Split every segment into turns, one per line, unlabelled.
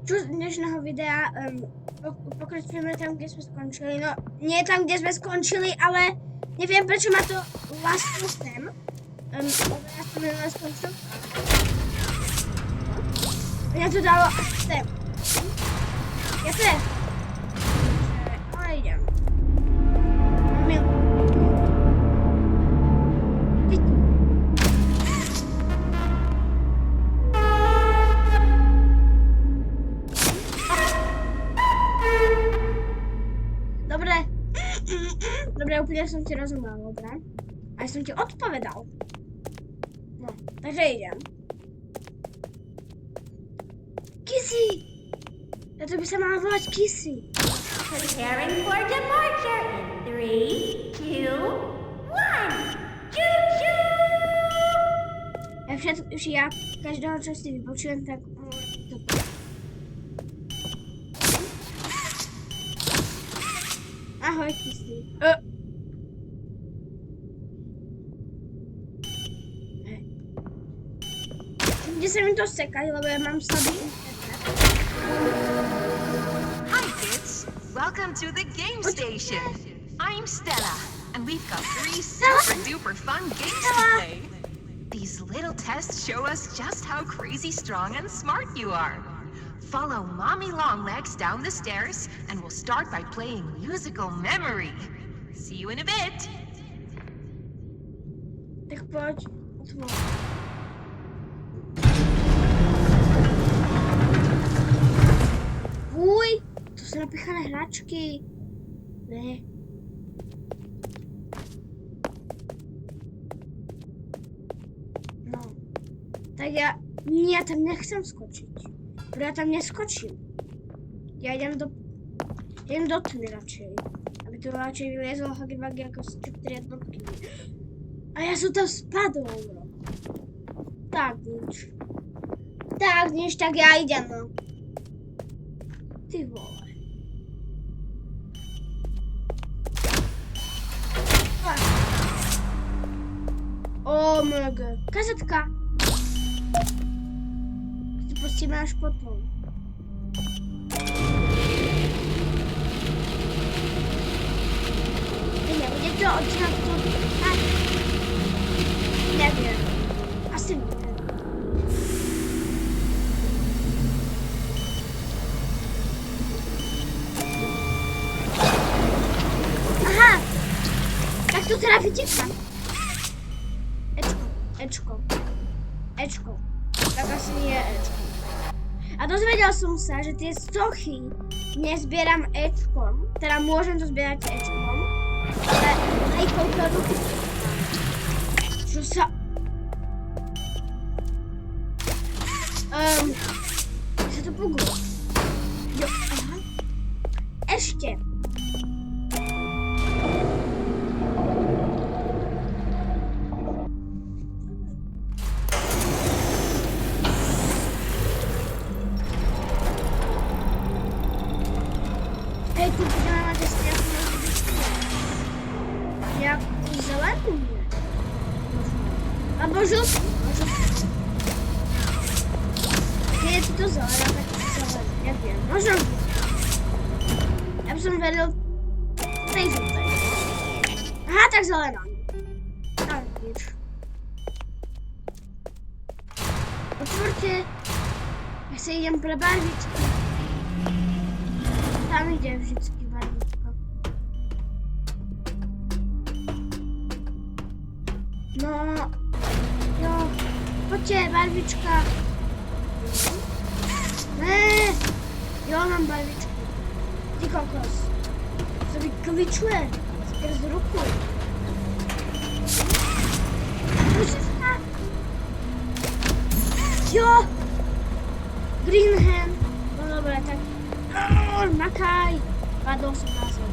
dnešného videa pokračujeme tam, kde sme skončili. No, nie tam, kde sme skončili, ale neviem, prečo ma to vlastne sem. Ja som len skončil. Mňa to dalo až sem. Jasne? Ale idem. Dobre, úplne som ti rozumel, dobre? Aj som ti odpovedal. No, takže idem. Kissy! Ja to by sa mala volať Kissy.
Preparing for departure in 3, 2, 1. Choo-choo!
Ja každého, čo si vypočujem, tak... Ahoj, Kissy. Kde sa mi to sekať, lebo ja mám slabý internet.
Hi kids, welcome to the game station. I'm Stella, and we've got 3 super duper fun games to play. These little tests show us just how crazy strong and smart you are. Follow Mommy Longlegs down the stairs, and we'll start by playing Musical Memory. See you in a bit.
Tak poď, otvor. Uj, to sú napichané hračky. Ne. No. Tak ja tam nechcem skočiť. Ja tam neskočím. Ja idem do tmy radšej. Aby to radšej vyliezol hagi-vagi ako z 4 jednotky. A ja som tam spadol. Tak nič, tak ja idem, no. Ty vole. OMG. Kazetka. Ty pustíme až potom. Nebude to odtiaľ to... Neviem. Asi nie. Tu teda vytekám. Ečko. Tak asi nie je Ečko. A dozvedel som sa, že tie sochy nezbieram Ečkom. Teda môžem to zbierať Ečkom. Ale aj koľko ruky. Čo sa... sa to pogulo. Jo, aha. Ešte. Alebo žltý. Keď je to zelená, tak to zelená. Neviem, možno. Ja by som veril tej žltej. Aha, tak zelená. Tak, nič. Otvorte. Ja sa idem pre barvičky. Tam ide vždycky barvička. No... Jo, poďte, barvička. Ne, jo, mám barvičku. Ty kokos. To vykličuje skrz ruku. Ručička. Jo. Green hand. No dobre, tak. Makaj. Padol som na zem.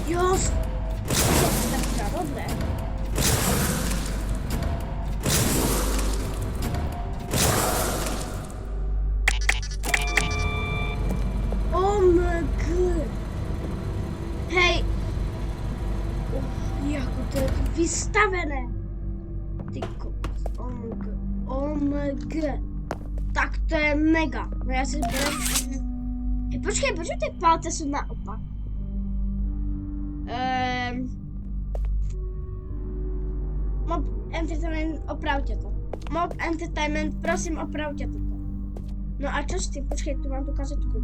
Jo. Dobre. Oh my god. Hej. Jako to je vystavené. Ty kokos. Oh my god. Tak to je mega. No já si zběrem... Počkej, proč ty palce jsou naopak? Mob Entertainment, opravte to. Mob Entertainment, prosím, opravte to. No a čo s tým? Počkej, tu mám tu kazetku.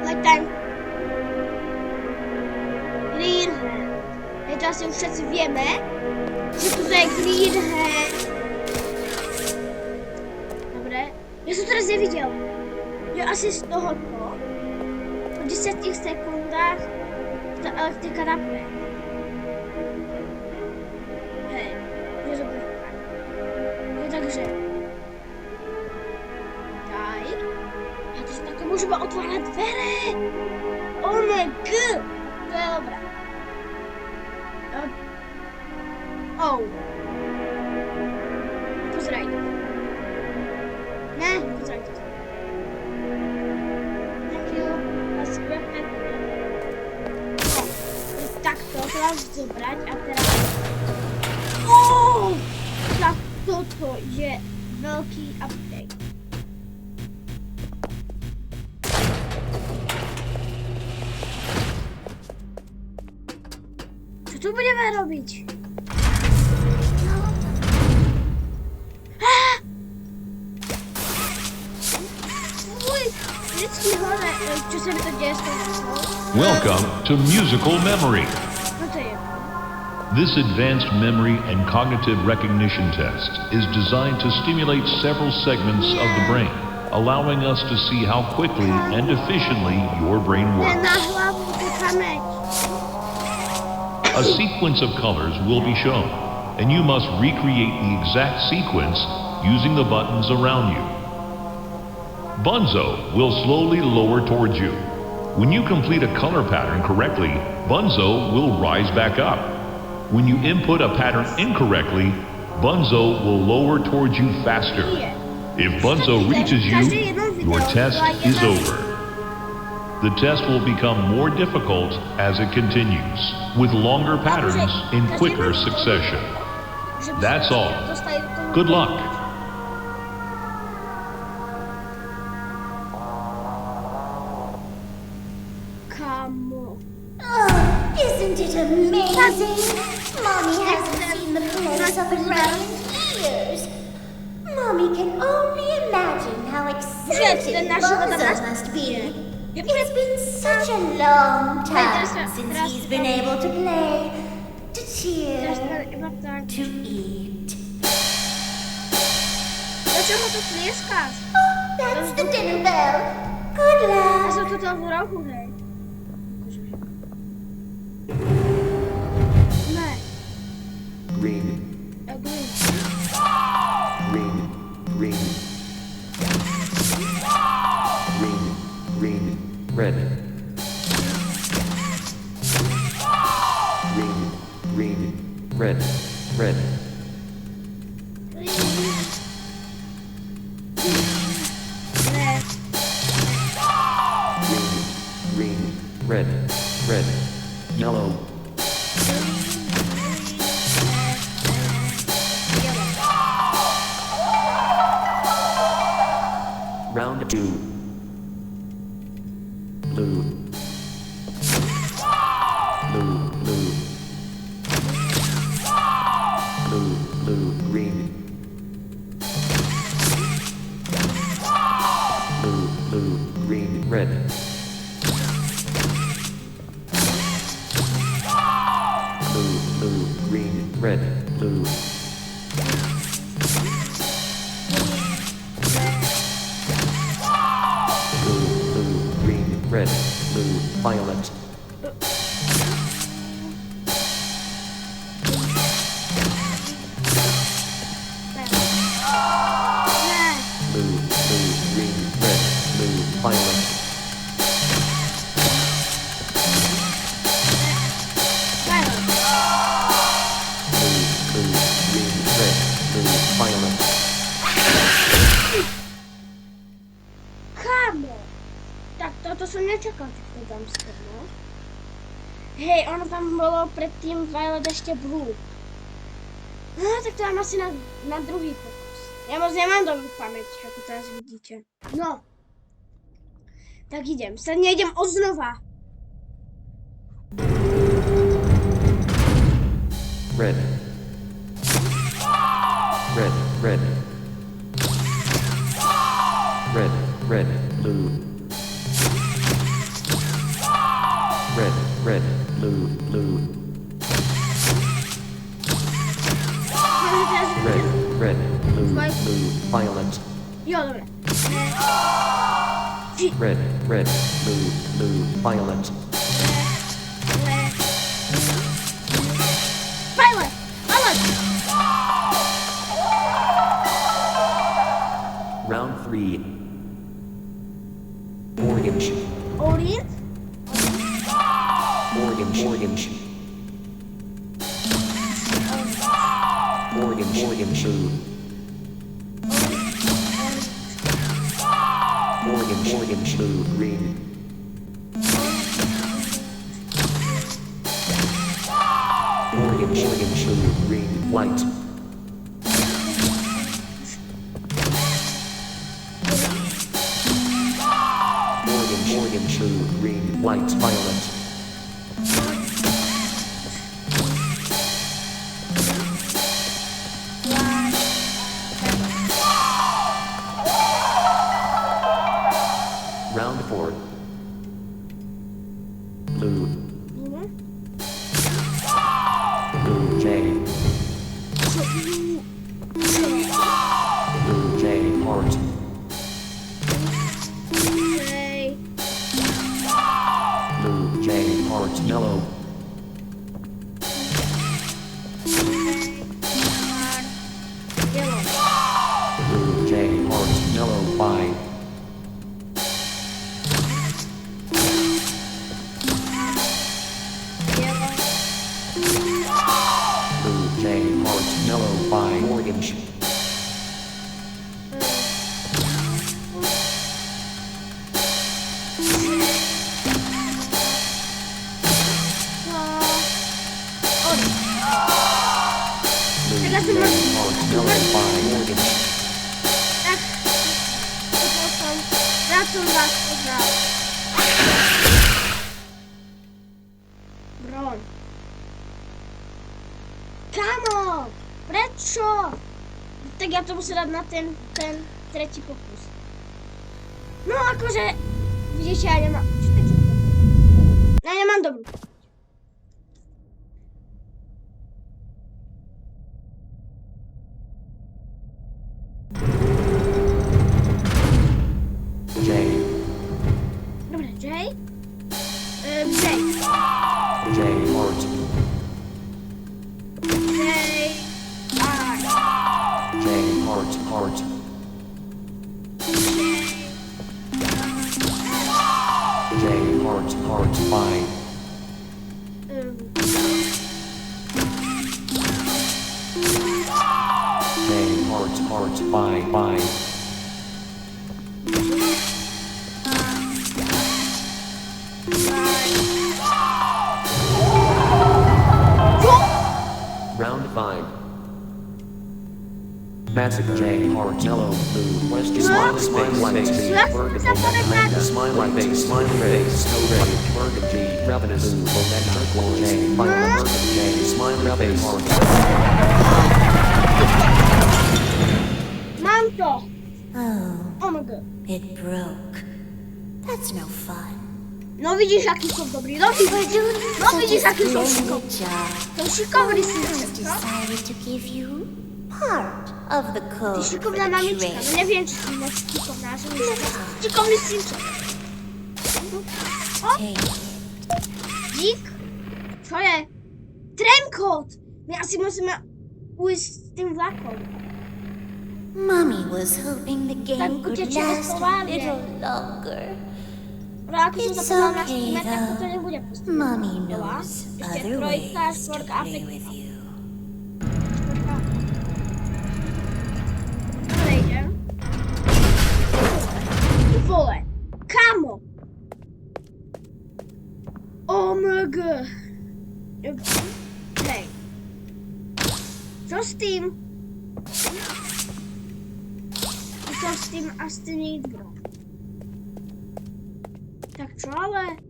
Light time. Green Hand. Je to asi už všetci vieme, že toto je Green Hand. Dobre. Ja som teraz nevidel. Jo, asi z tohoto po 10 sekundách ta elektrika napne. Hej, je to tak. No takže. Daj. A to sa takto môžeme otvárať dvere. Oh my god. To je dobré. Oh. Pozeraj to. Ne, pozeraj to. Thank you. Takto, to mám zobrať a teraz... Oh! Tak toto je veľký update. Čo tu budeme robiť? Vždycky hore, čo sa mi to deje s tou školou.
Welcome to Musical Memory.
No to je.
This advanced memory and cognitive recognition test is designed to stimulate several segments of the brain, allowing us to see how quickly and efficiently your brain
Ne
works.
na hlavu, to pamäť.
A sequence of colors will be shown, and you must recreate the exact sequence using the buttons around you. Bunzo will slowly lower towards you. When you complete a color pattern correctly, Bunzo will rise back up. When you input a pattern incorrectly, Bunzo will lower towards you faster. If Bunzo reaches you, your test is over. The test will become more difficult as it continues, with longer patterns in quicker succession. That's all. Good luck.
Kamo.
Oh, isn't it amazing? Mommy hasn't seen the place of a million years. Mommy can only imagine how excited Bunzo must be. It's been such a long time since he's been able to play, to cheer, to eat.
Dlaczego to tlieskáš?
Oh, that's the dinner bell. Good
Ja
luck.
som tu v rohu, hej. Ne,
Green,
green.
green, green. Green, green, red. Green, green, red, red.
Ne,
Green, green, red, red. Yellow, round two. Blue. Blue, blue. Blue, blue, green. Blue, blue, green, red. Blue, blue, green, red, blue. Blue, blue, green, red, blue, violet.
ne.
Blue, blue, green, red, blue, violet.
Violet.
Blue, blue, green, red, blue, violet.
Kamo. Tak toto som nečakal, takto dámské, no. Hej, ono tam bolo predtým Violet ešte Blue. No, tak to mam asi na druhý pokus. Ja moc nemám dobrú pamäť, ako teraz vidíte. No. Tak idem. Sa nejdem oznova.
Red. Red, red. Red, red, blue. Red, red, blue, blue. Red, red, blue, blue, violet.
Jo, dobre.
Red, red, blue, blue, violet.
Violet! Violet!
Round 3. Orange,
Orange?
orange, orange. Orange, orange, blue. Orange, orange, blue, green. Orange, orange, blue, green, white. Orange, orange, blue, green, white, violet. Round 4. Blue, blue, J. Blue, J, heart.
Okej.
Blue, J, heart, yellow.
Yellow.
Blue, J, heart, yellow, Y.
Yellow.
Blue, J, heart, yellow, Y, orange. Blue,
Teraz
J,
to masz-
heart, yellow, Y, orange.
Tak. Przepraszam. Wracam was od razu. Broń. Kamo! Prečo? Tak ja to muszę dať na ten tretí pokus. No akože, vidíte, ja nemám... Ja nemám dobrú.
J,
Dobre, J? J.
J, heart.
J. R.
J, heart, heart. J, heart, heart, Y. J, heart, heart, Y. Round 5. Massive J, heart, yellow, blue, west, smiley face, face, vertical, manga, smiley face, snow red, burgundy, ravenous, blue, turquoise, J, violet, J, smiley face, heart.
Mam to!
Oh,
Oh my god.
it broke. That's no fun.
No widzisz jaki są dobry, no widzisz jaki są szykowni.
job.
To szykowny
I
synczek, no?
decided to give you part of the
Ty
code for
szykowna
the
mamiczka, no
train.
nie wiem czy ty masz szykowna, a że szykowny synczek. O,
Take it.
dzik? Co je? Tremkot! My asi musimy ujść z tym vlakom.
Mommy was hoping the game
Tak,
could
ucieczcie
last a
bezpoładnie.
little longer.
No jak się
It's
zapytał na
okay,
metrach, to
though.
nie będzie pusto.
Mommy
Dobra.
knows
Jeszcze
other
trójka,
ways to
czwórka,
play
afryka.
with you.
Podejdzie. Wolę. Kamo! Oh my god. Play. Čo s tým? To s tým asi nic, bro. Tak čo ale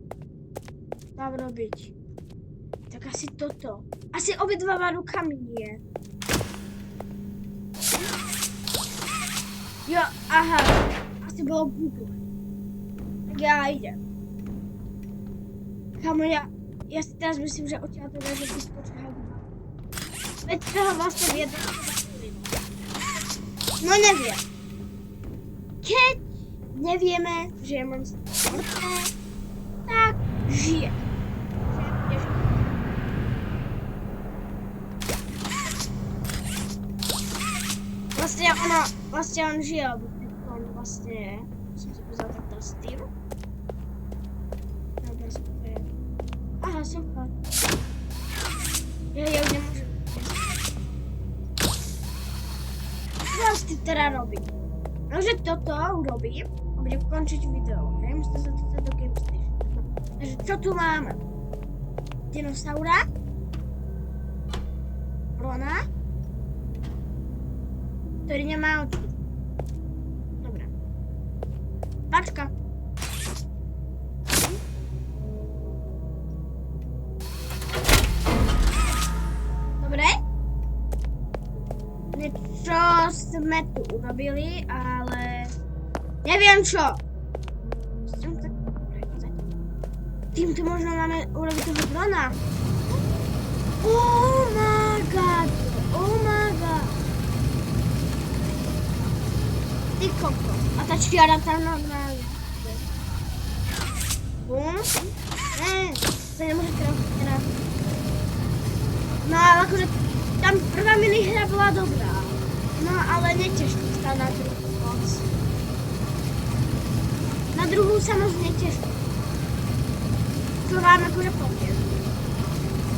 mám robiť? Tak asi toto. Asi obidvama rukami nie. Jo, aha. Asi bolo Google. Tak ja idem. Kamo, ja si teraz myslím, že odtiaľ to môže vyskočiť hľadba. Veď toho vlastne viedla. No neviem. Keď nevieme, že je monster mŕtve, tak žije. Vlastne on žije, alebo on vlastne, som si pozrel takto s tým. Dobre, super. Aha, super. Ja už nemôžem. Čo s tým teda robím? Takže toto urobím a budem končiť video, ok? Musíte sa dostať do Game Station. Takže čo tu máme? Dinosaura. Brona. Ktorý nemá oči. Dobre. Pačka. Dobre. Niečo sme tu urobili, ale neviem čo. Týmto možno máme urobiť toho drona. Oh my god. Oh my god. Ty koko. A tá čiara tam normálne. Bum. To nemôže teraz. No ale akože tam prvá minihra bola dobrá. No ale neteším sa na druhú moc. Na druhú sa moc neteším. Čo vám akože poviem.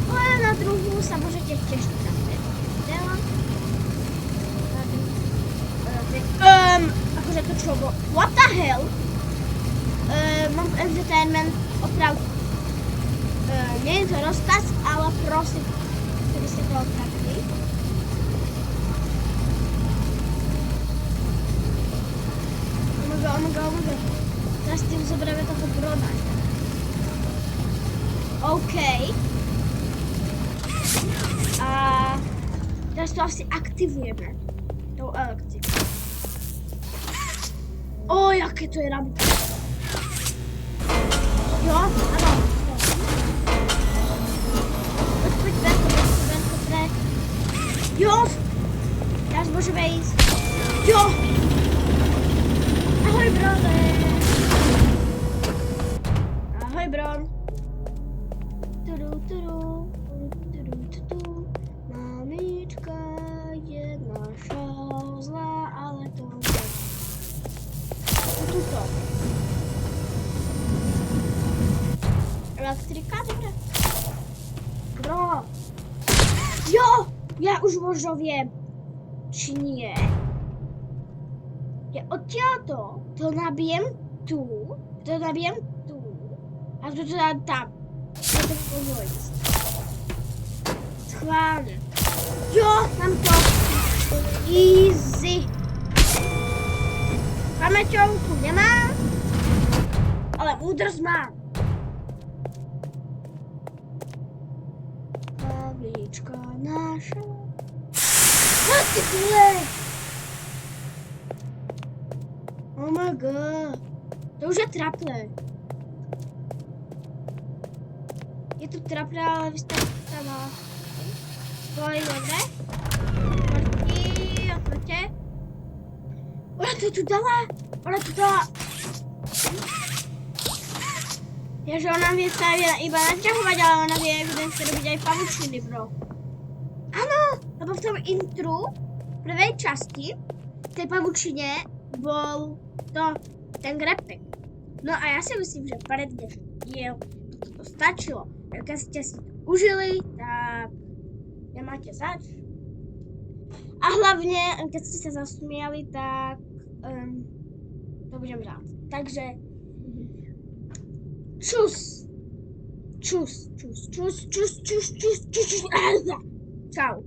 Ale na druhú sa môžete tešiť na video. Akože to čo bolo? What the hell? Mám entertainment opravdu. Nie je to rozkaz, ale prosím, keby ste to opravili. Oh my god. Teraz tým zoberieme toho brona. OK. A teraz to asi aktivujeme. Tou elektrikou. O, jaké to je rabité. Jo, ano. Poď, trek. Jo! Teraz môžeme ísť. Jo! Ahoj, brone. Ahoj, bron. Mamička je naša zlá, ale to je. Tuto. Elektrika, dobre. Bro. Jo! Ja už možno viem. Či nie? Ja odtiaľto to nabijem tu. A to dám tam. To môžu ísť. Schválne. Jo, mám to. Easy. Pamäťovku nemám, ale múdrosť mám. Pavlíčka naša. What ty kule? Oh my god. To už je traplé. Je to traplé, ale vystavá. Poj, dobre. Otvorte. Ona to tu dala. Ježe ona vie sa iba naťahovať, ale ona vie evidentne robiť aj pavučiny, bro. Áno, lebo v tom intru, v prvej časti, v tej pavučine bol ten grepek. No a ja si myslím, že pre dnešný diel to stačilo. Keď ste si to užili, tak nemáte zač. A hlavne, keď ste sa zasmiali, tak to budem rád. Takže čus. Čau.